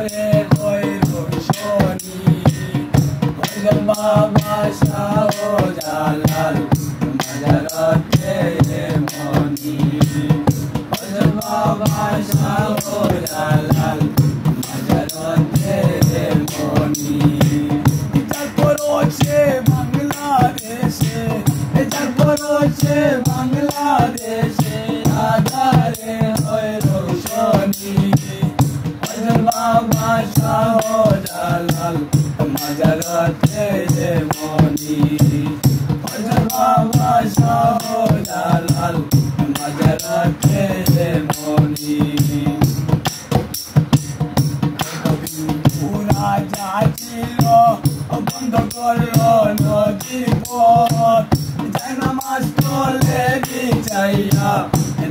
রে রোশনি ফজল বাবা শাহ জালাল মাজারতে মনি ফজল বাবা শাহ জালাল মাজারতে মনি তারপর হচ্ছে বাংলাদেশে তারপর হচ্ছে বাংলাদেশে আধারে হয় রোশনি ফজল বাবা শাহ জালাল মাজারতে মনি ফজল বাবা শাহ জালাল মাজারতে মনি পুরা যাচ্ছিল বন্ধ করলো নদীর পথ নামাজ পড়লে চাইয়া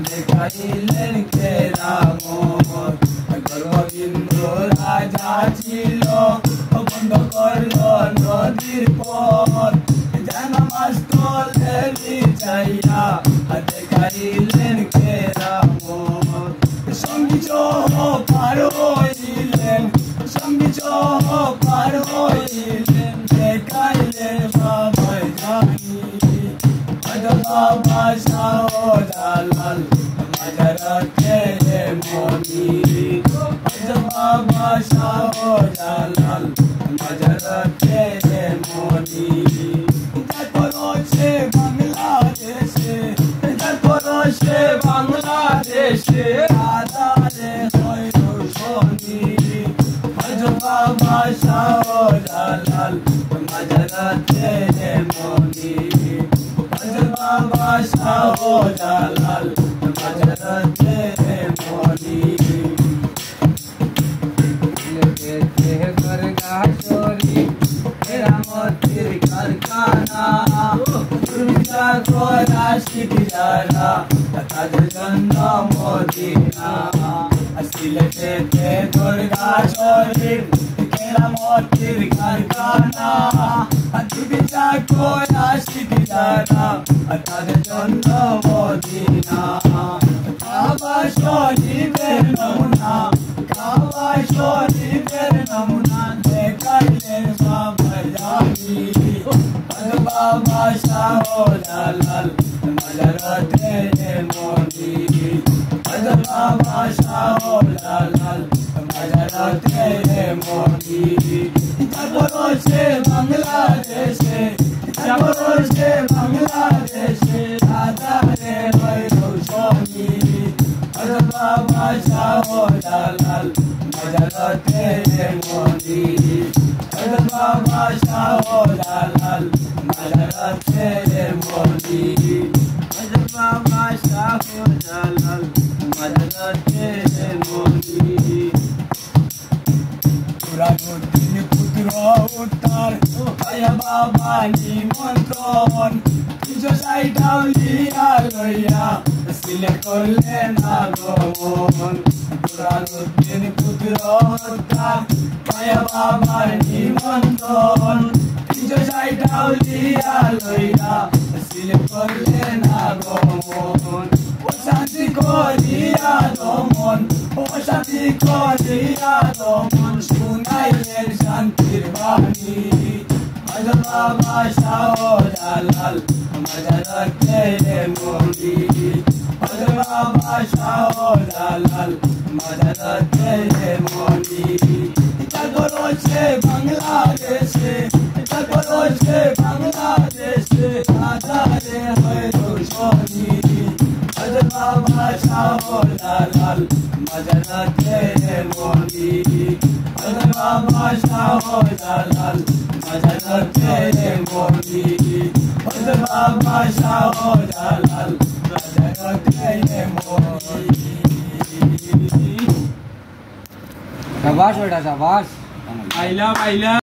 দেখাইলেন কেরামত গর্ববিন্দ রাজা ছিল বন্ধ করলো নদীর পথ নামাজ পড়লে চাইয়া দেখাইলেন কেরামত সঙ্গী সহ পার হইলেন সঙ্গী সহ পার হইলেন দেখাইলেন বাবা জানি ফজল বাবা শাহ জালাল মাজারতে মনি ফজল বাবা শাহ জালাল মাজারতে মনি তারপর হচ্ছে বাংলাদেশে তারপর হচ্ছে বাংলাদেশে আধারে হয় রোশনি ফজল বাবা শাহ জালাল মাজারতে মনি ফজল বাবা শাহ জালাল মাজারতে মনি কেরামতের কারখানা দুর্গা করা শিবিরা তাদের জন্য মদিনা সিলেটেতে দুর্গা শরীফ কেরামতের কারখানা দুর্গা করা শিবিরা তাদের জন্য মদিনা কাবা শরীফের নমুনা কাবা শরীফের নমুনা দেখাইলেন বাবা জানি ফজল বাবা শাহ জালাল মাজারতে মনি ফজল বাবা শাহ জালাল মাজারতে মনি তারপর হচ্ছে বাংলাদেশে তারপর হচ্ছে বাংলাদেশে আধারে হয় রোশনি ফজল বাবা শাহ জালাল মাজারতে মনি ফজল বাবা শাহ জালাল মাজারতে মনি ফজল বাবা শাহ জালাল মাজারতে মনি পুরানুদ্দিন পুত্র উত্তর আয়া বাবা নিমন্ত্রণ 360 আউলিয়া লইয়া সিলেট করলেন আগমন পুরানুদ্দিন পুত্র উত্তর আয়া বাবা নিমন্ত্রণ 360 আউলিয়া লইয়া সিলেট করলেন আগমন শান্তি করিয়া দমন ও শান্তি করিয়া দমন শুনাইলেন শান্তির বাণী ফজল বাবা শাহ জালাল মাজারতে মনি ফজল বাবা শাহ জালাল মাজারতে মনি তারপর হচ্ছে বাংলাদেশে তারপর হচ্ছে বাংলাদেশে আধারে হয় রোশনি ফজল বাবা শাহ জালাল মাজারতে মনি ফজল বাবা শাহ জালাল মাজারতে মনি ফজল বাবা শাহ জালাল মাজারতে মনি शाबाश बेटा शाबाश आइला आइला